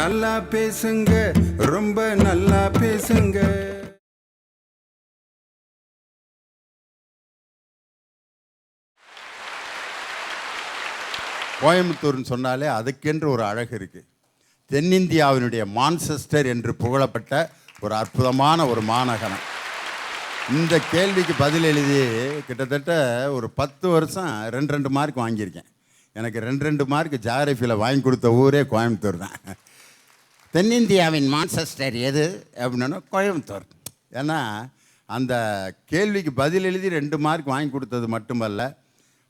நல்லா பேசுங்க, ரொம்ப நல்லா பேசுங்க. கோயம்புத்தூர்னு சொன்னாலே அதுக்கென்று ஒரு அழகு இருக்குது. தென்னிந்தியாவினுடைய மான்செஸ்டர் என்று புகழப்பட்ட ஒரு அற்புதமான ஒரு மாநகரம். இந்த கேள்விக்கு பதில் எழுதி கிட்டத்தட்ட ஒரு 10 வருஷம் 2 மார்க் வாங்கியிருக்கேன். எனக்கு 2 மார்க் ஜியாகிரஃபியில் வாங்கி கொடுத்த ஊரே கோயம்புத்தூர் தான். தென்னிந்தியாவின் மான்செஸ்டர் எது அப்படின்னா கோயம்புத்தூர். ஏன்னா அந்த கேள்விக்கு பதில் எழுதி 2 மார்க் வாங்கி கொடுத்தது மட்டுமல்ல,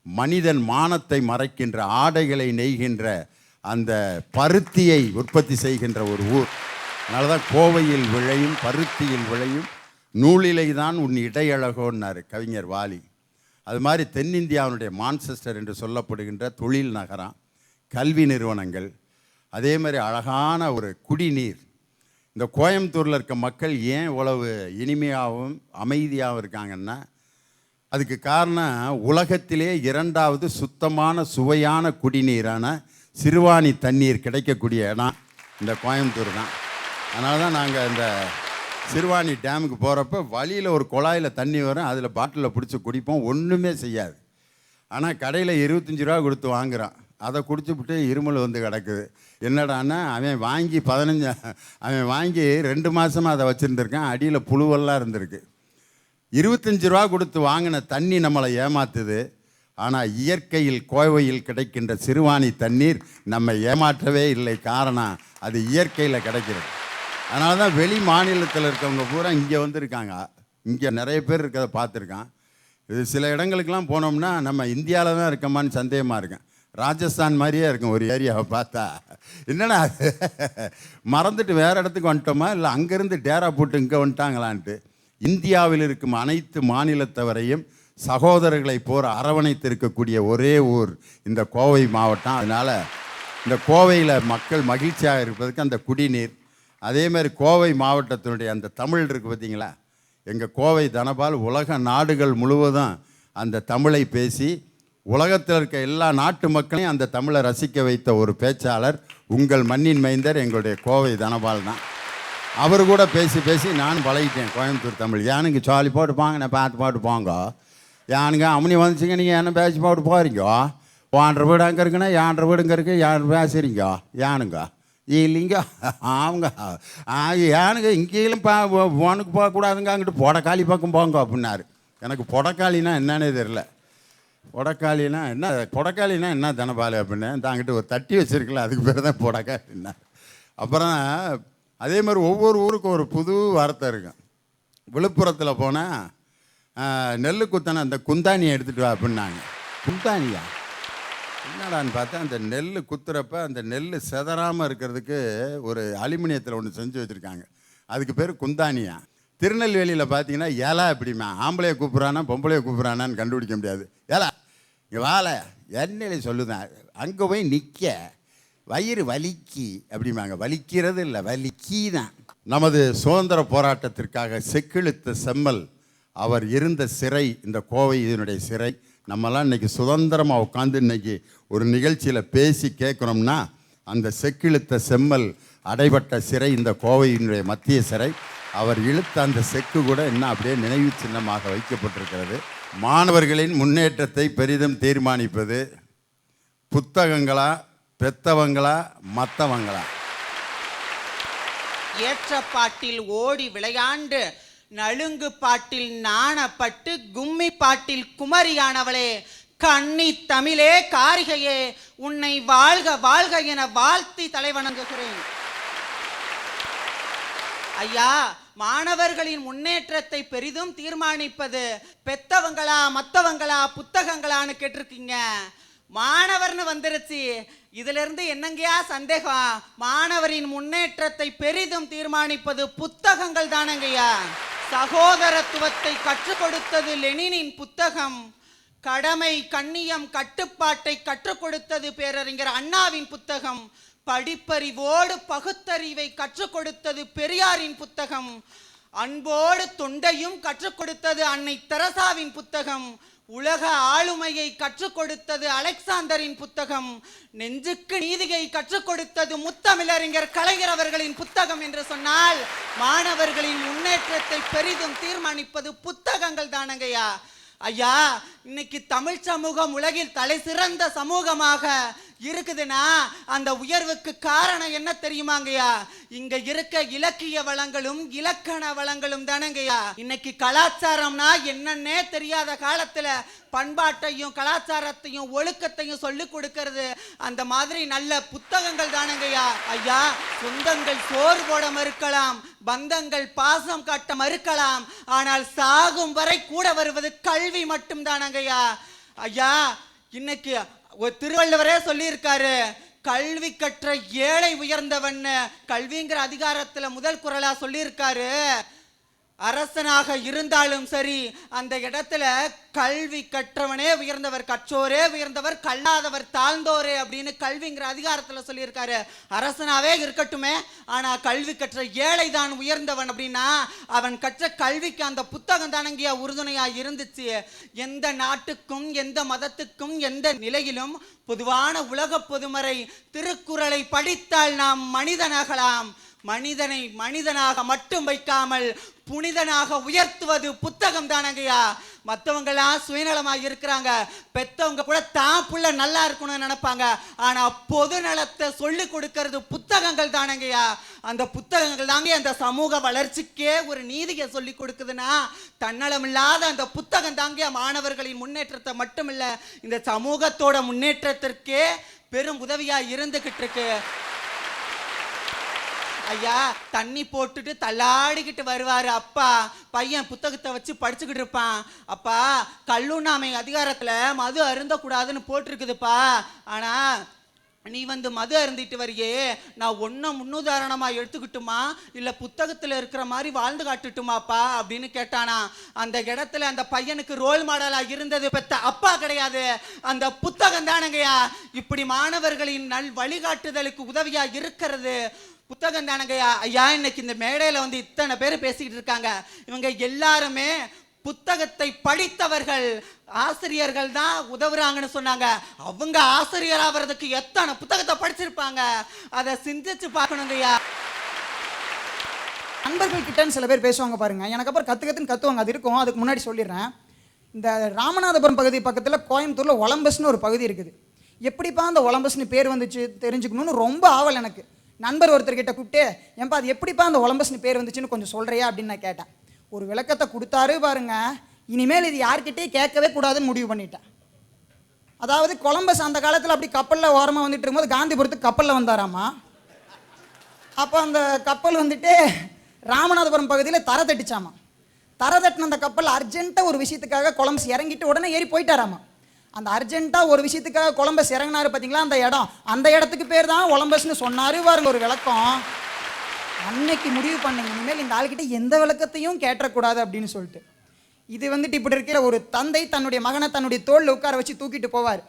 மனிதன் மானத்தை மறைக்கின்ற ஆடைகளை நெய்கின்ற அந்த பருத்தியை உற்பத்தி செய்கின்ற ஒரு ஊர். அதனால தான் கோவையில் விளையும் பருத்தியில் விளையும் நூலிலை தான் உன் இடையழகோன்னாரு கவிஞர் வாலி. அது மாதிரி தென்னிந்தியாவினுடைய மான்செஸ்டர் என்று சொல்லப்படுகின்ற தொழில் நகரம், கல்வி நிறுவனங்கள், அதே மாதிரி அழகான ஒரு குடிநீர். இந்த கோயம்புத்தூரில் இருக்க மக்கள் ஏன் இவ்வளவு இனிமையாகவும் அமைதியாகவும் இருக்காங்கன்னா, அதுக்கு காரணம் உலகத்திலே 2வது சுத்தமான சுவையான குடிநீரான சிறுவாணி தண்ணீர் கிடைக்கக்கூடிய இடம் இந்த கோயம்புத்தூர் தான். அதனால தான் நாங்கள் இந்த சிறுவாணி டேமுக்கு போகிறப்ப வழியில் ஒரு குழாயில் தண்ணி வரும், அதில் பாட்டிலில் பிடிச்சி குடிப்போம், ஒன்றுமே செய்யாது. ஆனால் கடையில் 25 ரூபா கொடுத்து வாங்குகிறான், அதை குடிச்சுவிட்டு இருமல் வந்து கிடக்குது. என்னடான்னா அவன் வாங்கி 2 மாதமாக அதை வச்சுருந்துருக்கான், அடியில் புழுவெல்லாம் இருந்திருக்கு. 25 ரூபா கொடுத்து வாங்கின தண்ணி நம்மளை ஏமாத்துது. ஆனால் இயற்கையில் கோவையில் கிடைக்கின்ற சிறுவாணி தண்ணீர் நம்ம ஏமாற்றவே இல்லை. காரணம் அது இயற்கையில் கிடைக்கிறது. அதனால தான் வெளி மாநிலத்தில் இருக்கவங்க பூரா இங்கே வந்துருக்காங்க. இங்கே நிறைய பேர் இருக்கிறத பார்த்துருக்கான். இது சில இடங்களுக்கெல்லாம் போனோம்னா நம்ம இந்தியாவில் தான் இருக்கமான்னு சந்தேகமாக இருக்கேன். ராஜஸ்தான் மாதிரியே இருக்கும் ஒரு ஏரியாவை பார்த்தா. என்னடா மறந்துட்டு வேறு இடத்துக்கு வந்துட்டோமா, இல்லை அங்கேருந்து டேரா போட்டு இங்கே வந்துட்டாங்களான்ட்டு. இந்தியாவில் இருக்கும் அனைத்து மாநிலத்தவரையும் சகோதரர்களை போர் அரவணைத்து இருக்கக்கூடிய ஒரே ஊர் இந்த கோவை மாவட்டம். அதனால் இந்த கோவையில் மக்கள் மகிழ்ச்சியாக இருப்பதற்கு அந்த குடிநீர், அதே மாதிரி கோவை மாவட்டத்தினுடைய அந்த தமிழ் இருக்குது பார்த்தீங்களா. எங்கள் கோவை தனபால் உலக நாடுகள் முழுவதும் அந்த தமிழை பேசி உலகத்தில் இருக்க எல்லா நாட்டு மக்களையும் அந்த தமிழை ரசிக்க வைத்த ஒரு பேச்சாளர் உங்கள் மண்ணின் மைந்தர் எங்களுடைய கோவை தனபால் தான். அவர் கூட பேசி பேசி நான் பழகிட்டேன் கோயம்புத்தூர் தமிழ். ஏனுங்க சாலி போட்டு போங்க, நான் பார்த்து போட்டு போங்க. ஏனுங்க அம்மனி வந்துச்சுங்க, நீங்கள் என்ன பேசி போட்டு போகிறீங்க, 1 வீடு அங்கே இருக்குன்னா 1 வீடு இங்கே இருக்குது, 1 பேசுகிறீங்க ஏனுங்க இல்லைங்க அவங்க ஏனுங்க இங்கேயும் உனக்கு போகக்கூடாதுங்க, அங்கிட்டு பொடக்காளி பக்கம் போங்க அப்படின்னாரு. எனக்கு பொடக்காளினா என்னன்னே தெரில. பொடக்காளினா என்ன தனபாலு அப்படின்னு தாங்கிட்டு ஒரு தட்டி வச்சுருக்கல, அதுக்கு பேர் தான் பொடக்காளின்னா. அப்புறம் அதே மாதிரி ஒவ்வொரு ஊருக்கும் ஒரு புது வார்த்தை இருக்கும். விழுப்புரத்தில் போனால் நெல் குத்தனை அந்த குந்தானியை எடுத்துகிட்டு வா அப்படின்னாங்க. குந்தானியா என்னடான்னு பார்த்தா, அந்த நெல் குத்துறப்ப அந்த நெல் செதறாமல் இருக்கிறதுக்கு ஒரு அலுமினியத்தில் ஒன்று செஞ்சு வச்சுருக்காங்க, அதுக்கு பேர் குந்தானியா. திருநெல்வேலியில் பார்த்தீங்கன்னா ஏலா எப்படிமா, ஆம்பளையை கூப்பிட்றானா பொம்பளையை கூப்பிட்றானான்னு கண்டுபிடிக்க முடியாது. ஏலா இங்கே வாழை என்னையில சொல்லுதான், அங்கே போய் நிற்க வயிறு வலிக்கி அப்படிம்பாங்க. வலிக்கிறது இல்லை, வலிக்கி தான். நமது சுதந்திர போராட்டத்திற்காக செக்கிழுத்த செம்மல் அவர் இருந்த சிறை இந்த கோவை இதனுடைய சிறை. நம்மலாம் இன்றைக்கி சுதந்திரமாக உட்காந்து இன்றைக்கி ஒரு நிகழ்ச்சியில் பேசி கேட்குறோம்னா அந்த செக்கிழுத்த செம்மல் அடைபட்ட சிறை இந்த கோவையினுடைய மத்திய சிறை. அவர் இழுத்த அந்த செக்கு கூட இன்னும் அப்படியே நினைவு சின்னமாக வைக்கப்பட்டிருக்கிறது. மாணவர்களின் முன்னேற்றத்தை பெரிதும் தீர்மானிப்பது புத்தகங்களா பெத்தவங்களா மற்றவங்களா? ஏற்ற பாட்டில் ஓடி விளையாண்டு நலுங்கு பாட்டில் நாணப்பட்டு கும்மி பாட்டில் குமரியானவளே, கன்னி தமிழே காரிகையே, உன்னை வாழ்க வாழ்க என வாழ்த்தி தலைவணங்குகிறேன். ஐயா, மாணவர்களின் முன்னேற்றத்தை பெரிதும் தீர்மானிப்பது பெத்தவங்களா மற்றவங்களா புத்தகங்களான்னு கேட்டிருக்கீங்க. மாணவர்னு வந்துருச்சு, இதுல இருந்து என்னங்கயா சந்தேகம்? மாணவரின் முன்னேற்றத்தை பெரிதும் தீர்மானிப்பது புத்தகங்கள் தானங்கய்யா. சகோதரத்துவத்தை கற்றுக் கொடுத்தது லெனினின் புத்தகம். கடமை கண்ணியம் கட்டுப்பாட்டை கற்றுக் கொடுத்தது பேரறிஞர் அண்ணாவின் புத்தகம். படிப்பறிவோடு பகுத்தறிவை கற்றுக் கொடுத்தது பெரியாரின் புத்தகம். அன்போடு தொண்டையும் கற்றுக் கொடுத்தது அன்னை தெரசாவின் புத்தகம். உலக ஆளுமையை கற்றுக் கொடுத்தது அலெக்சாந்தரின் புத்தகம், நெஞ்சுக்கு நீதியை கற்றுக் கொடுத்தது முத்தமிழறிஞர் கலைஞர் அவர்களின் புத்தகம் என்று சொன்னால் மாணவர்களின் முன்னேற்றத்தை பெரிதும் தீர்மானிப்பது புத்தகங்கள் தானங்கய்யா. ஐயா, இன்னைக்கு தமிழ் சமூகம் உலகில் தலை சிறந்த சமூகமாக இருக்குதுன்னா அந்த உயர்வுக்கு காரணம் என்ன தெரியுமாங்கய்யா? இங்க இருக்க இலக்கிய வளங்களும் இலக்கண வளங்களும் தானங்கய்யா. இன்னைக்கு கலாச்சாரம்னா என்னன்னே தெரியாத காலத்துல பண்பாட்டையும் கலாச்சாரத்தையும் ஒழுக்கத்தையும் சொல்லி கொடுக்கிறது அந்த மாதிரி நல்ல புத்தகங்கள் தானங்கய்யா. ஐயா, சொந்தங்கள் சோறு போட மறுக்கலாம், பந்தங்கள் பாசம் காட்ட மறுக்கலாம், ஆனால் சாகும் வரை கூட வருவது கல்வி மட்டும் தானங்கய்யா. ஐயா, இன்னைக்கு ஒரு திருவள்ளுவரே சொல்லியிருக்காரு, கல்வி கற்ற ஏழை உயர்ந்தவன். கல்விங்கிற அதிகாரத்துல முதல் குறளா சொல்லியிருக்காரு. அரசனாக இருந்தாலும் சரி அந்த இடத்துல கல்வி கற்றவனே உயர்ந்தவர், கற்றோரே உயர்ந்தவர், கல்லாதவர் தாழ்ந்தோரே அப்படின்னு கல்விங்கிற அதிகாரத்துல சொல்லியிருக்காரு. அரசனாவே இருக்கட்டுமே, ஆனா கல்வி கற்ற ஏழை தான் உயர்ந்தவன் அப்படின்னா அவன் கற்ற கல்விக்கு அந்த புத்தகம் தானங்கியா உறுதுணையா இருந்துச்சு. எந்த நாட்டுக்கும் எந்த மதத்துக்கும் எந்த நிலையிலும் பொதுவான உலக பொதுமறை திருக்குறளை படித்தால் நாம் மனிதனாகலாம். மனிதனை மனிதனாக மட்டும் வைக்காமல் புனிதனாக உயர்த்துவது புத்தகம் தானங்கய்யா. மற்றவங்களாம் சுயநலமாக இருக்கிறாங்க, பெற்றவங்க கூட தான் புள்ள நல்லா இருக்கணும்னு நினைப்பாங்க, ஆனா பொது நலத்தை சொல்லி கொடுக்கறது புத்தகங்கள் தானங்கய்யா. அந்த புத்தகங்கள் தாங்க அந்த சமூக வளர்ச்சிக்கே ஒரு நீதியை சொல்லி கொடுக்குதுன்னா தன்னலம் இல்லாத அந்த புத்தகம் தாங்க மாணவர்களின் முன்னேற்றத்தை மட்டுமில்ல இந்த சமூகத்தோட முன்னேற்றத்திற்கே பெரும் உதவியா இருந்துகிட்டு இருக்கு. ஐயா, தண்ணி போட்டுட்டு தள்ளாடிக்கிட்டு வருவாரு அப்பா, பையன் புத்தகத்தை வச்சு படிச்சுக்கிட்டு இருப்பான். அப்பா, கல்லுண்ணாமை அதிகாரத்துல மது அருந்தக்கூடாதுன்னு போட்டிருக்குதுப்பா, ஆனா நீ மது அருந்திட்டு வரியே, நான் ஒன்னும் முன்னுதாரணமா எடுத்துக்கிட்டுமா இல்ல புத்தகத்துல இருக்கிற மாதிரி வாழ்ந்து காட்டுட்டுமாப்பா அப்படின்னு கேட்டானா. அந்த இடத்துல அந்த பையனுக்கு ரோல் மாடலா இருந்தது பெத்த அப்பா கிடையாது, அந்த புத்தகம் தானங்கய்யா. இப்படி மாணவர்களின் நல் வழிகாட்டுதலுக்கு உதவியா இருக்கிறது புத்தகம் தானங்கய்யா. ஐயா, இன்னைக்கு இந்த மேடையில இத்தனை பேர் பேசிக்கிட்டு இருக்காங்க, இவங்க எல்லாருமே புத்தகத்தை படித்தவர்கள், ஆசிரியர்கள் தான் உதவுறாங்கன்னு சொன்னாங்க. அவங்க ஆசிரியர் ஆகிறதுக்கு எத்தனை புத்தகத்தை படிச்சிருப்பாங்க, அதை சிந்திச்சு பார்க்கணுங்கய்யா. நண்பர்கள் கிட்டன்னு சில பேர் பேசுவாங்க பாருங்க, எனக்கு அப்புறம் கத்துவாங்க, அது இருக்கும். அதுக்கு முன்னாடி சொல்லிடுறேன், இந்த ராமநாதபுரம் பகுதி பக்கத்தில் கோயம்புத்தூர்ல ஒலம்பஸ்னு ஒரு பகுதி இருக்குது. எப்படிப்பா அந்த ஒலம்பஸ்னு பேர் வந்துச்சு தெரிஞ்சுக்கணும்னு ரொம்ப ஆவல் எனக்கு. நண்பர் ஒருத்தர்கிட்ட கூப்பிட்டு, ஏன்பா அது எப்படிப்பா அந்த ஒலம்பஸ்னு பேர் வந்துச்சுன்னு கொஞ்சம் சொல்றியா அப்படின்னு நான் கேட்டேன். ஒரு விளக்கத்தை கொடுத்தாரு பாருங்க, இனிமேல் இது யார்கிட்டையும் கேட்கவே கூடாதுன்னு முடிவு பண்ணிட்டேன். அதாவது கொலம்பஸ் அந்த காலத்தில் அப்படி கப்பலில் ஓரமாக வந்துட்டு இருக்கும்போது காந்திபுரத்துக்கு கப்பலில் வந்தாராமா. அப்போ அந்த கப்பல் ராமநாதபுரம் பகுதியில் தரை தட்டிச்சாமா. தரை தட்டின அந்த கப்பல் அர்ஜென்ட்டாக ஒரு விஷயத்துக்காக கொலம்பஸ் இறங்கிட்டு உடனே ஏறி போயிட்டாராமா. அந்த அர்ஜென்ட்டாக ஒரு விஷயத்துக்காக கொலம்பஸ் இறங்கினாரு பார்த்தீங்களா, அந்த இடத்துக்கு பேர் தான் ஒலம்பஸ்னு சொன்னாரு பாருங்க ஒரு விளக்கம். அன்னைக்கு முடிவு பண்ணீங்க, இனிமேல் இந்த ஆள்கிட்ட எந்த விளக்கத்தையும் கேட்டக்கூடாது அப்படின்னு சொல்லிட்டு. இது இப்படி இருக்கிற ஒரு தந்தை தன்னுடைய மகனை தன்னுடைய தோளில் உட்கார வச்சு தூக்கிட்டு போவார்.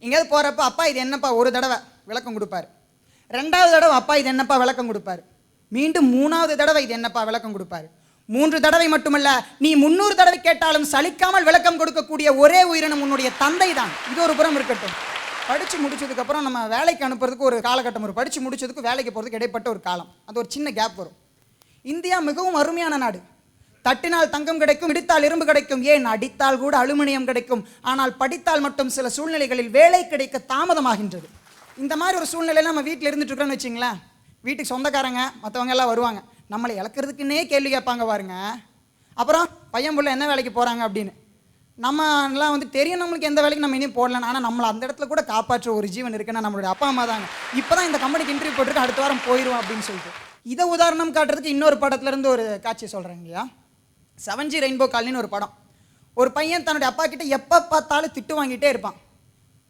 எங்கேயாவது போகிறப்ப, அப்பா இது என்னப்பா ஒரு தடவை விளக்கம் கொடுப்பார். ரெண்டாவது தடவை அப்பா இது என்னப்பா விளக்கம் கொடுப்பார். மீண்டும் மூணாவது தடவை இது என்னப்பா விளக்கம் கொடுப்பார். 3 தடவை மட்டுமல்ல, நீ 300 தடவை கேட்டாலும் சலிக்காமல் விளக்கம் கொடுக்கக்கூடிய ஒரே உயிரினம் உன்னுடைய தந்தை தான். இது ஒரு புறம் இருக்கட்டும். படித்து முடிச்சதுக்கப்புறம் நம்ம வேலைக்கு அனுப்புறதுக்கு ஒரு காலகட்டம் வரும். படித்து முடிச்சதுக்கு வேலைக்கு போகிறதுக்கு இடைப்பட்ட ஒரு காலம், அது ஒரு சின்ன கேப் வரும். இந்தியா மிகவும் அருமையான நாடு. தட்டினால் தங்கம் கிடைக்கும், இடித்தால் இரும்பு கிடைக்கும், ஏன் அடித்தால் கூட அலுமினியம் கிடைக்கும். ஆனால் படித்தால் மட்டும் சில சூழ்நிலைகளில் வேலை கிடைக்க தாமதமாகின்றது. இந்த மாதிரி ஒரு சூழ்நிலையில் நம்ம வீட்டில் இருந்துட்டு இருக்கிறோன்னு வச்சிங்களேன், வீட்டுக்கு சொந்தக்காரங்க மற்றவங்க எல்லாம் வருவாங்க, நம்மளை இழக்கிறதுக்குன்னே கேள்வி கேட்பாங்க பாருங்க. அப்புறம் பையன் பிள்ளை என்ன வேலைக்கு போகிறாங்க அப்படின்னு நம்மலாம் தெரியும், நம்மளுக்கு எந்த வேலைக்கு நம்ம இனியும் போடலாம். ஆனால் நம்மளை அந்த இடத்துல கூட காப்பாற்ற ஒரு ஜீவன் இருக்குன்னா நம்மளுடைய அப்பா அம்மா தாங்க. இப்போ தான் இந்த கம்பெனிக்கு இன்டர்வியூ போட்டிருக்கு, அடுத்த வாரம் போயிடுவோம் அப்படின்னு சொல்லிட்டு. இதை உதாரணம் காட்டுறதுக்கு இன்னொரு படத்துலேருந்து ஒரு காட்சியை சொல்கிறேங்க இல்லையா. 7G ரெயின்போ காலனின்னு ஒரு படம். ஒரு பையன் தன்னுடைய அப்பா கிட்ட எப்போ பார்த்தாலும் திட்டு வாங்கிட்டே இருப்பான்.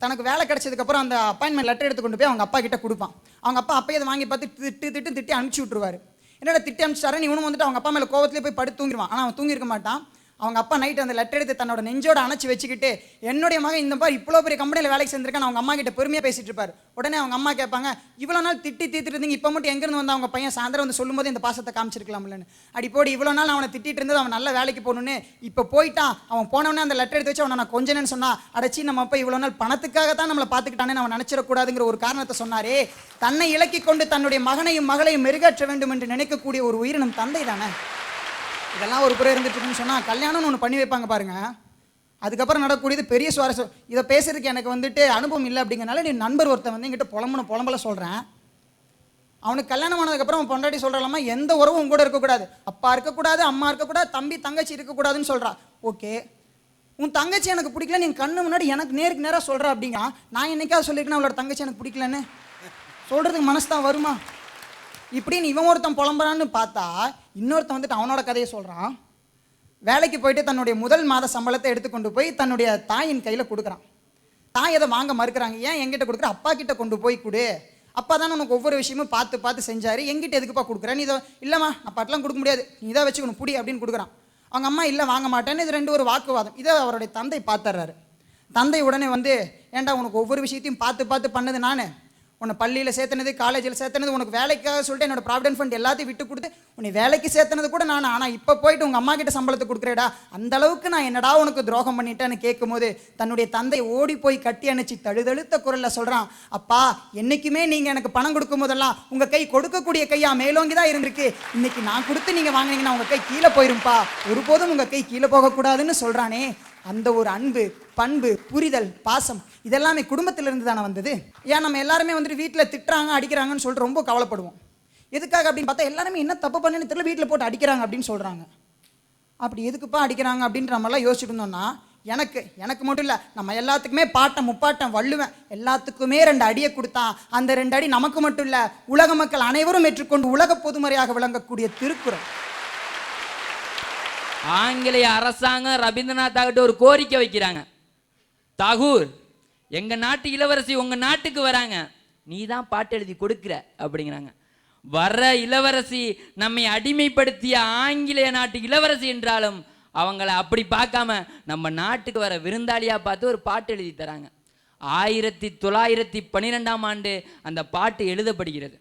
தனக்கு வேலை கிடைச்சதுக்கப்புறம் அந்த அப்பாயின்மெண்ட் லெட்டர் எடுத்து கொண்டு போய் அவங்க அப்பா கிட்ட கொடுப்பான். அவங்க அப்பா அப்பயே அதை வாங்கி பார்த்து திட்டி அனுப்பிச்சி விட்ருவார். என்னோட திட்டி அனுப்பிச்சாரு, நீ இவனும் அவங்க அப்பா மேலே கோவத்திலே போய் படுத்து தூங்கிடுவான். ஆனால் அவன் தூங்கியிருக்க மாட்டான். அவங்க அப்பா நைட் அந்த லெட்டர் எடுத்து தன்னோட நெஞ்சோட அணைச்சி வச்சுக்கிட்டு, என்னுடைய மகன் இந்த மாதிரி இவ்வளோ பெரிய கம்பெனியில் வேலைக்கு சேர்ந்திருக்கான்னு அவங்க அம்மா கிட்ட பெருமையாக பேசிட்டு இருப்பார். உடனே அவங்க அம்மா கேட்பாங்க, இவ்வளோ நாள் திட்டி தீர்த்துட்டு இருந்தீங்க, இப்போ மட்டும் எங்கேருந்து வந்து அவங்க பையன் சாயந்தரம் வந்து சொல்லும்போது இந்த பாசத்தை காமிச்சிருக்கலாம்லன்னு. அடி போடி, இவ்வளோ நாள் அவனை திட்டிட்டு இருந்தது அவன் நல்ல வேலைக்கு போகணுன்னு, இப்போ போயிட்டான், அவன் போனவனே அந்த லெட்டர் எடுத்து வச்சு அவனை நான் கொஞ்சன்னு சொன்னா, அடைச்சி நம்ம அப்பா இவ்வளோ நாள் பணத்துக்காக தான் நம்மளை பார்த்துக்கிட்டானே அவன் நினச்சிடக்கூடாதுங்கிற ஒரு காரணத்தை சொன்னாரே. தன்னை இலக்கி கொண்டு தன்னுடைய மகனையும் மகளையும் மெருகேற்ற வேண்டும் என்று நினைக்கக்கூடிய ஒரு உயிரினம் தந்தை தானே. இதெல்லாம் ஒரு புறம் இருந்துட்டு இருக்குன்னு சொன்னால் கல்யாணம்னு ஒன்று பண்ணி வைப்பாங்க பாருங்க, அதுக்கப்புறம் நடக்கக்கூடியது பெரிய சுவாரஸ்யம். இதை பேசுறதுக்கு எனக்கு வந்துட்டு அனுபவம் இல்லை அப்படிங்கிறனால நீ நண்பர் ஒருத்தன் வந்து எங்கிட்ட புலம்பல சொல்கிறேன். அவனுக்கு கல்யாணம் ஆனதுக்கப்புறம் அவன் பொண்டாட்டி சொல்கிறாலாமா, எந்த உறவும் கூட இருக்கக்கூடாது, அப்பா இருக்கக்கூடாது, அம்மா இருக்கக்கூடாது, தம்பி தங்கச்சி இருக்கக்கூடாதுன்னு சொல்கிறா. ஓகே, உன் தங்கச்சி எனக்கு பிடிக்கல, நீ கண்ணு முன்னாடி எனக்கு நேருக்கு நேராக சொல்கிற அப்படிங்க. நான் என்னைக்காவது சொல்லியிருக்கேன் அவளோட தங்கச்சி எனக்கு பிடிக்கலன்னு? சொல்கிறதுக்கு மனசு தான் வருமா? இப்படின்னு இவன் ஒருத்தன் புலம்புறான்னு பார்த்தா இன்னொருத்தன் வந்துட்டு அவனோட கதையை சொல்கிறான். வேலைக்கு போயிட்டு தன்னுடைய முதல் மாத சம்பளத்தை எடுத்துக்கொண்டு போய் தன்னுடைய தாயின் கையில் கொடுக்குறான். தாய் அதை வாங்க மறுக்கிறாங்க. ஏன் என்கிட்ட கொடுக்குற, அப்பா கிட்ட கொண்டு போய் கொடு, அப்பா தானே உனக்கு ஒவ்வொரு விஷயமும் பார்த்து பார்த்து செஞ்சாரு, எங்கிட்ட எதுக்குப்பா கொடுக்குறேன்? நீ இதை இல்லைம்மா நான் பாட்டெலாம் கொடுக்க முடியாது, நீ இதை வச்சுக்கணும் புடி அப்படின்னு கொடுக்குறான். அவங்க அம்மா இல்லை வாங்க மாட்டேன்னு. இது ரெண்டு ஒரு வாக்குவாதம். இதை அவருடைய தந்தை பார்த்துறாரு. தந்தை உடனே வந்து, ஏன்டா உனக்கு ஒவ்வொரு விஷயத்தையும் பார்த்து பார்த்து பண்ணது நான், உன்னை பள்ளியில் சேர்த்தனது, காலேஜில் சேர்த்தனது, உனக்கு வேலைக்காக சொல்லிட்டு என்னோட ப்ராவிடென்ட் ஃபண்ட் எல்லாத்தையும் விட்டு கொடுத்து உன்னை வேலைக்கு சேர்த்தனது கூட நான். ஆனால் இப்போ போயிட்டு உங்கள் அம்மா கிட்ட சம்பளத்தை கொடுக்குறேடா, அந்த அளவுக்கு நான் என்னடா உனக்கு துரோகம் பண்ணிட்டேன்னு கேட்கும்போது தன்னுடைய தந்தை ஓடி போய் கட்டி அணைச்சி தழுதழுத்த குரலில் சொல்கிறான், அப்பா என்றைக்குமே நீங்கள் எனக்கு பணம் கொடுக்கும் போதெல்லாம் உங்கள் கை கொடுக்கக்கூடிய கையா மேலோங்கி தான் இருந்திருக்கு, இன்னைக்கு நான் கொடுத்து நீங்கள் வாங்கினீங்கன்னா உங்கள் கை கீழே போயிரும்பா, ஒருபோதும் உங்கள் கை கீழே போகக்கூடாதுன்னு சொல்கிறானே. அந்த ஒரு அன்பு, பண்பு, புரிதல், பாசம் இதெல்லாமே குடும்பத்திலிருந்து தானே வந்தது. ஏன் நம்ம எல்லாருமே வந்துட்டு வீட்டில் திட்டுறாங்க அடிக்கிறாங்கன்னு சொல்லிட்டு ரொம்ப கவலைப்படுவோம். எதுக்காக அப்படின்னு பார்த்தா எல்லாருமே என்ன தப்பு பண்ணுன்னு தெரியல, வீட்டில் போட்டு அடிக்கிறாங்க அப்படின்னு சொல்கிறாங்க. அப்படி எதுக்குப்பா அடிக்கிறாங்க அப்படின்ற நம்மளாம் யோசிச்சுட்டு இருந்தோம்னா, எனக்கு மட்டும் இல்லை, நம்ம எல்லாத்துக்குமே பாட்டம் முப்பாட்டம் வள்ளுவன் எல்லாத்துக்குமே 2 அடியை கொடுத்தான். அந்த 2 அடி நமக்கு மட்டும் இல்லை, உலக மக்கள் அனைவரும் ஏற்றுக்கொண்டு உலக பொதுமறையாக விளங்கக்கூடிய திருக்குறள். ஆங்கிலேய அரசாங்கம் ரவீந்திரநாத் தாகூர் ஒரு கோரிக்கை வைக்கிறாங்க, தாகூர் எங்க நாட்டு இளவரசி உங்க நாட்டுக்கு வராங்க, நீ தான் பாட்டு எழுதி கொடுக்குற அப்படிங்கிறாங்க. வர்ற இளவரசி நம்மை அடிமைப்படுத்திய ஆங்கிலேய நாட்டு இளவரசி என்றாலும் அவங்கள அப்படி பார்க்காம நம்ம நாட்டுக்கு வர விருந்தாளியா பார்த்து ஒரு பாட்டு எழுதி தராங்க. 1912ஆம் ஆண்டு அந்த பாட்டு எழுதப்படுகிறது.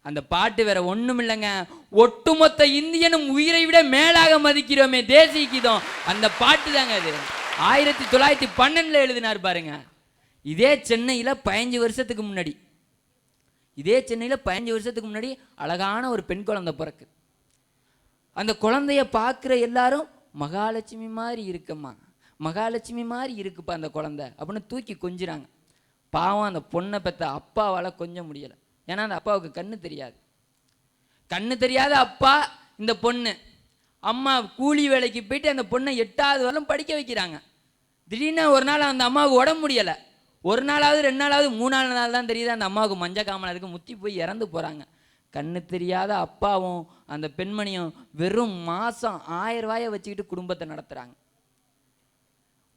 அந்த பாட்டு வேற ஒண்ணும் இல்லைங்க, ஒட்டுமொத்த இந்தியனும் உயிரை விட மேலாக மதிக்கிறோமே தேசிய கீதம், அந்த பாட்டு தாங்க அது. 1912 எழுதினார் பாருங்க. இதே சென்னையில் 15 வருஷத்துக்கு முன்னாடி அழகான ஒரு பெண் குழந்தை பிறக்கு. அந்த குழந்தைய பார்க்குற எல்லாரும் மகாலட்சுமி மாதிரி இருக்கம்மா, மகாலட்சுமி மாதிரி இருக்குப்பா அந்த குழந்தை அப்படின்னு தூக்கி கொஞ்சிறாங்க. பாவம் அந்த பொண்ணை பெற்ற அப்பாவால் கொஞ்ச முடியலை. ஏன்னா அந்த அப்பாவுக்கு கண்ணு தெரியாத அப்பா இந்த பொண்ணு. அம்மா கூலி வேலைக்கு போயிட்டு அந்த பொண்ணை 8வது வரலும் படிக்க வைக்கிறாங்க. திடீர்னு ஒரு நாள் அந்த அம்மாவுக்கு உடம்பு முடியலை. 1 நாளாவது 2 நாளாவது 3 நாள் தான் தெரியுது அந்த அம்மாவுக்கு மஞ்சள் காமலை இருக்கு, முத்தி போய் இறந்து போகிறாங்க. கண்ணு தெரியாத அப்பாவும் அந்த பெண்மணியும் வெறும் மாதம் 1000 ரூபாயை வச்சுக்கிட்டு குடும்பத்தை நடத்துகிறாங்க.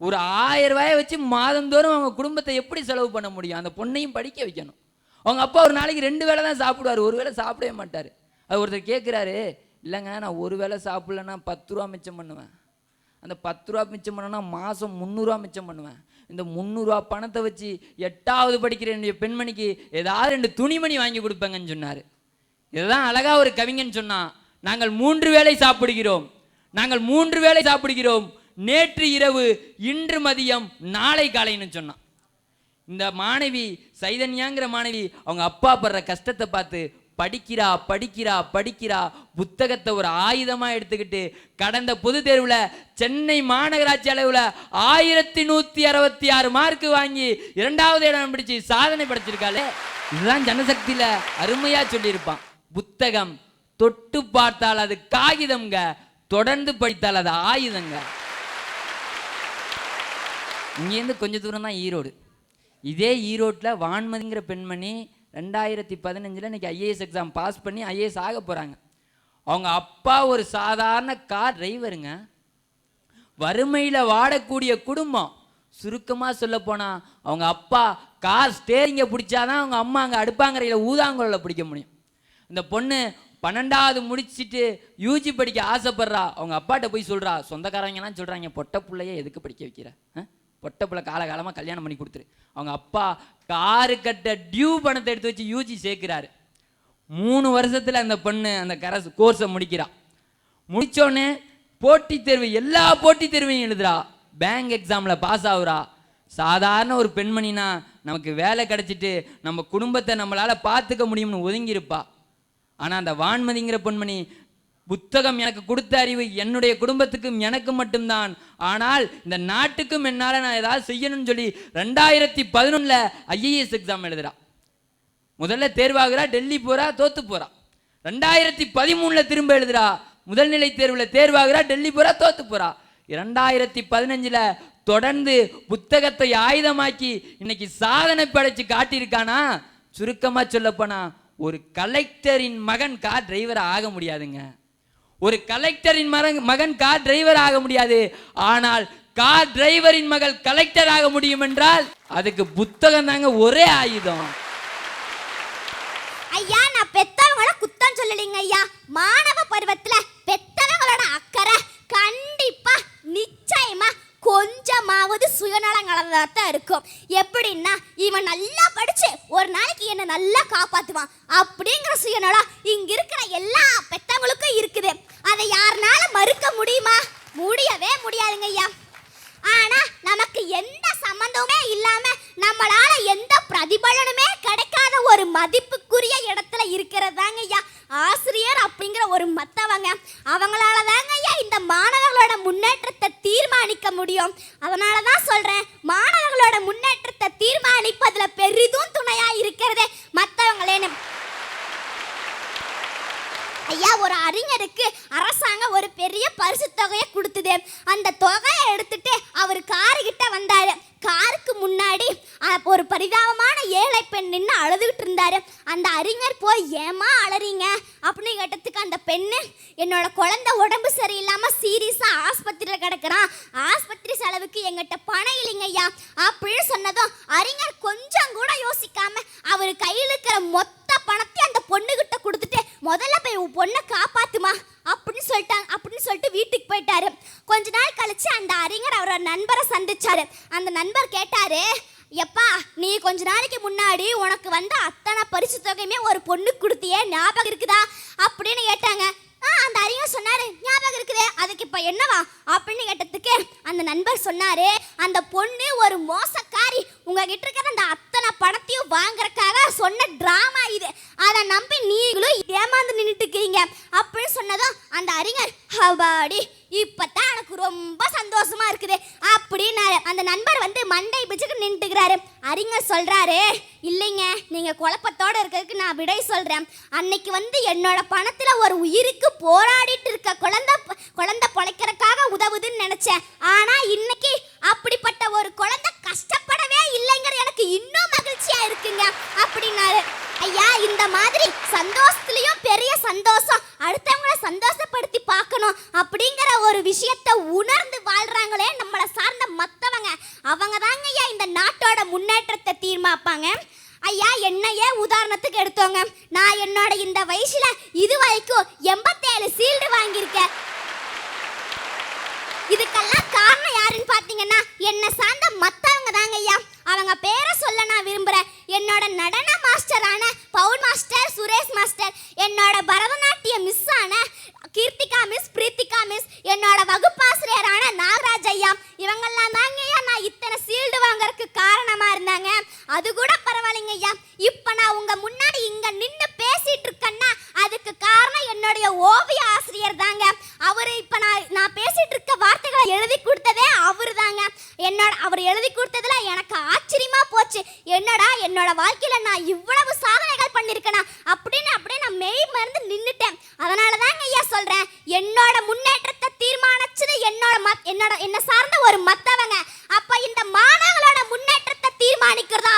ஒரு 1000 ரூபாயை வச்சு மாதந்தோறும் அவங்க குடும்பத்தை எப்படி செலவு பண்ண முடியும்? அந்த பொண்ணையும் படிக்க வைக்கணும். அவங்க அப்பா ஒரு நாளைக்கு 2 வேளை தான் சாப்பிடுவார், 1 வேளை சாப்பிடவே மாட்டார். அது ஒருத்தர் கேட்குறாரு, இல்லைங்க நான் 1 வேளை சாப்பிட்லன்னா 10 ரூபா மிச்சம் பண்ணுவேன், அந்த 10 ரூபா மிச்சம் பண்ணனா மாதம் 300 ரூபா மிச்சம் பண்ணுவேன், இந்த 300 ரூபா பணத்தை வச்சு 8வது படிக்கிற என்னுடைய பெண்மணிக்கு ஏதாவது 2 துணிமணி வாங்கி கொடுப்பேங்கன்னு சொன்னார். இதுதான் அழகா ஒரு கவிஞன் சொன்னான், நாங்கள் 3 வேளை சாப்பிடுகிறோம், நேற்று இரவு, இன்று மதியம், நாளை காலைன்னு சொன்னான். இந்த மாணவி சைதன்யாங்கிற மாணவி அவங்க அப்பா படுற கஷ்டத்தை பார்த்து படிக்கிறா, புத்தகத்தை ஒரு ஆயுதமா எடுத்துக்கிட்டு கடந்த பொது தேர்வுல சென்னை மாநகராட்சி அளவுல 1166 மார்க் வாங்கி 2வது இடம் பிடிச்சு சாதனை படைச்சிருக்காளே. இதுதான் ஜனசக்தியில அருமையா சொல்லியிருப்பான். புத்தகம் தொட்டு பார்த்தால் அது காகிதம்ங்க, தொடர்ந்து படித்தால் அது ஆயுதங்க. இங்கேருந்து கொஞ்ச தூரம் தான் ஈரோடு. இதே ஈரோட்டில் வான்மதிங்கிற பெண்மணி 2015 இன்னைக்கு ஐஏஎஸ் எக்ஸாம் பாஸ் பண்ணி ஐஏஎஸ் ஆக போகிறாங்க. அவங்க அப்பா ஒரு சாதாரண கார் டிரைவருங்க. வறுமையில் வாடக்கூடிய குடும்பம். சுருக்கமாக சொல்ல போனால் அவங்க அப்பா கார் ஸ்டேரிங்கை பிடிச்சாதான் அவங்க அம்மா அங்கே அடுப்பாங்கரையில் ஊதாங்குழல பிடிக்க முடியும். இந்த பொண்ணு 12வது முடிச்சுட்டு யூஜி படிக்க ஆசைப்படுறா. அவங்க அப்பாட்ட போய் சொல்றா, சொந்தக்காரங்கலாம் சொல்றாங்க, பொட்ட பிள்ளைய எதுக்கு படிக்க வைக்கிற, பொட்ட பிள்ளை காலகாலமாக கல்யாணம் பண்ணி கொடுத்துரு. அவங்க அப்பா காரு கட்ட டியூ பணத்தை எடுத்து வச்சு யூஜி சேர்க்கிறாரு. 3 வருஷத்துல அந்த பொண்ணு அந்த கோர்ஸை முடிக்கிறா. முடிச்சோடனே போட்டித் தேர்வு, எல்லா போட்டித் தேர்வையும் எழுதுறா. பேங்க் எக்ஸாம்ல பாஸ் ஆகுறா. சாதாரண ஒரு பெண்மணினா நமக்கு வேலை கிடைச்சிட்டு நம்ம குடும்பத்தை நம்மளால பார்த்துக்க முடியும்னு ஒதுங்கியிருப்பா. ஆனா அந்த வான்மதிங்கிற பெண்மணி, புத்தகம் எனக்கு கொடுத்த அறிவு என்னுடைய குடும்பத்துக்கும் எனக்கு மட்டும்தான், ஆனால் இந்த நாட்டுக்கும் என்னால நான் ஏதாவது செய்யணும்னு சொல்லி 2011 IAS எக்ஸாம் எழுதுறா. முதல்ல தேர்வாகிறா, டெல்லி போறா, தோத்து போறா. 2013 திரும்ப எழுதுறா, முதல்நிலை தேர்வில் தேர்வாகிறா, டெல்லி போறா, தோத்து போறா. 2015 தொடர்ந்து புத்தகத்தை ஆயுதமாக்கி இன்னைக்கு சாதனை படைச்சு காட்டியிருக்கானா. சுருக்கமா சொல்லப்போனா, ஒரு கலெக்டரின் மகன் கார் டிரைவர் ஆக முடியாதுங்க. ஒரு கலெக்டரின் மகன் கார் டிரைவர் ஆக முடியாது. ஆனால் கார் டிரைவரின் மகள் கலெக்டர் ஆக முடியும் என்றால் அதுக்கு புத்தகம் தாங்க ஒரே ஆயுதம். ஐயா, நான் பெத்தவங்கள குத்தம் சொல்லலைங்க ஐயா. மாணவ பருவத்துல பெத்தவங்களோட அக்கறை கண்டிப்பா நிச்சயமா கொஞ்சமாவது சுயநலம் கலந்ததான் இருக்கும். எப்படின்னா, இவன் நல்லா படிச்சு ஒரு நாளைக்கு என்ன நல்லா காப்பாத்துவான் அப்படிங்கிற சுயநலம் இங்க இருக்கிற எல்லா பெத்தவங்களுக்கும் இருக்குது. அதை யாருனால மறுக்க முடியுமா? முடியவே முடியாதுங்க ஐயா. ஆனா நமக்கு எந்த சம்பந்தமே இல்லாம நம்மளால எந்த பிரதிபலனுமே கிடைக்காத ஒரு மதிப்புக்குரிய இடத்துல இருக்கிறதாங்க ஐயா ஆசிரியர் அப்படிங்கிற ஒரு மத்தவங்க. அவங்களால தாங்க ஐயா இந்த மாணவர்களோட முன்னேற்றத்தை தீர்மானிக்க முடியும். அதனாலதான் சொல்றேன், மாணவர்களோட முன்னேற்றத்தை தீர்மானிப்பதுல பெரிதும் துணையா இருக்கிறதே மத்தவங்களேன்னு. ஐயா, ஒரு அறிஞருக்கு அரசாங்கம் ஒரு பெரிய பரிசு தொகையை கொடுத்தது. அந்த தொகையை எடுத்துட்டு அவர் காரு கிட்ட வந்தாரு. காருக்கு முன்னாடி ஒரு பரிதாபமான ஏழை பெண் நின்று அழுதுகிட்டு இருந்தாரு. அந்த அறிஞர் போய், ஏமா அழறீங்க அப்படின்னு கேட்டதுக்கு அந்த பெண்ணு, என்னோட குழந்தை உடம்பு சரியில்லாம சீரியஸா ஆஸ்பத்திரியில் கிடக்குறான், ஆஸ்பத்திரி செலவுக்கு எங்கிட்ட பணம் இல்லைங்க ஐயா அப்படின்னு சொன்னதும் அறிஞர் கொஞ்சம் கூட யோசிக்காம அவர் கையில் இருக்கிற மொத்த பணத்தை அந்த பொண்ணுகிட்ட கொடுத்துட்டு, முதல்ல போய் உன் பொண்ணை காப்பாத்துமா அப்படின்னு சொல்லிட்டு வீட்டுக்கு போயிட்டாரு. கொஞ்ச நாள் கழிச்சு அந்த அறிஞர் அவரோட நண்பரை சந்திச்சாரு. அந்த நண்பர் கேட்டாரு, எப்பா, நீ கொஞ்ச நாளைக்கு முன்னாடி உனக்கு வந்த அத்தனை பரிசு தொகையுமே ஒரு பொண்ணுக்கு கொடுத்தியே, ஞாபகம் இருக்குதா அப்படின்னு கேட்டாங்க. அந்த அறிஞர் சொன்னாரு, ஞாபகம் இருக்குது, அதுக்கு இப்ப என்னவா அப்படின்னு கேட்டதுக்கு அந்த நண்பர் சொன்னாரு, அந்த பொண்ணு ஒரு மோசக்காரி, உங்ககிட்ட இருக்கிற அந்த அத்தனை பணத்தையும் வாங்குறதுக்காக சொன்ன டிராமா இது, அதை நம்பி நீங்களும் ஏமாந்து நின்றுட்டு இருக்கீங்க அப்படின்னு சொன்னதும் அந்த அறிஞர், ஹபாடி, இப்பதான் எனக்கு ரொம்ப சந்தோஷமா இருக்குது அப்படின்னாரு. அந்த நண்பர் வந்து மண்டை பிச்சுக்கு நின்றுக்கிறாரு. அறிஞர் சொல்றாரு, இல்லைங்க, நீங்க குழப்பத்தோட இருக்கிறதுக்கு நான் விடை சொல்றேன். அன்னைக்கு வந்து என்னோட பணத்துல ஒரு உயிருக்கு போராடிட்டு இருக்க குழந்தை பொழைக்கிறதுக்காக உதவுதுன்னு நினைச்சேன். ஆனா இன்னைக்கு அப்படிப்பட்ட ஒரு குழந்தை கஷ்டப்படவே இல்லைங்கிற எனக்கு இன்னும் மகிழ்ச்சியா இருக்குங்க அப்படின்னாரு. ஐயா, இந்த மாதிரி சந்தோஷத்துலயும் பெரிய சந்தோஷம், அடுத்தவங்களை சந்தோஷப்படுத்தி பார்க்கணும் அப்படிங்கிற ஒரு விஷயத்தை உணர்ந்து வாழ்றாங்களே நம்மளை சார்ந்த மத்தவங்க, அவங்க தாங்க ஐயா இந்த நாட்டோட முன்னேற்றத்தை தீர்மானிப்பாங்க. ஐயா, என்னையே உதாரணத்துக்கு எடுத்தோங்க, நான் என்னோட இந்த வயசுல இது வரைக்கும் 87 சீல்டு வாங்கியிருக்கேன். இதுக்கெல்லாம் காரணம் யாருன்னு பாத்தீங்கன்னா என்ன சார்ந்த மத்தவங்க தாங்க ஐயா. அவங்க பேரை சொல்ல நான் விரும்புறேன். என்னோட நடன மாஸ்டரான பவுல் மாஸ்டர், சுரேஷ் மாஸ்டர், என்னோட பரதநாட்டிய மிஸ் ஆன கீர்த்திகா மிஸ், பிரீத்திகா மிஸ், என்னோட வகுப்பாசிரியரான நாகராஜ் ஐயா, இவங்கெல்லாம் தாங்க ஐயா நான் இத்தனை சீல்டு வாங்கறதுக்கு காரணமா இருந்தாங்க. அது கூட பரவாயில்லைங்க ஐயா, இப்ப நான் உங்க முன்னாடி இங்க நின்று பேசிட்டு இருக்கேன்னா அதுக்கு காரணம் என்னுடைய ஓவிய ஆசிரியர் தாங்க. அவரு இப்ப நான் பேசிட்டு இருக்க வார்த்தைகளை எழுதி கொடுத்ததே அவரு தாங்க. அவர் எழுதி கொடுத்ததுல எனக்கு ஆச்சரியமா போச்சு. என்னடா, என்னோட வாழ்க்கையில நான் இவ்வளவு சாதனைகள் பண்ணிருக்கேனா அப்படின்னு அப்படியே நான் மெய் மறந்து நின்னுட்டேன். அதனால தாங்க ஐயா சொல்றேன், என்னோட முன்னேற்றத்தை தீர்மானிச்சது என்ன சார்ந்த ஒரு மத்தவங்க. அப்ப இந்த மாணவர்களோட முன்னேற்றத்தை தீர்மானிக்கிறதா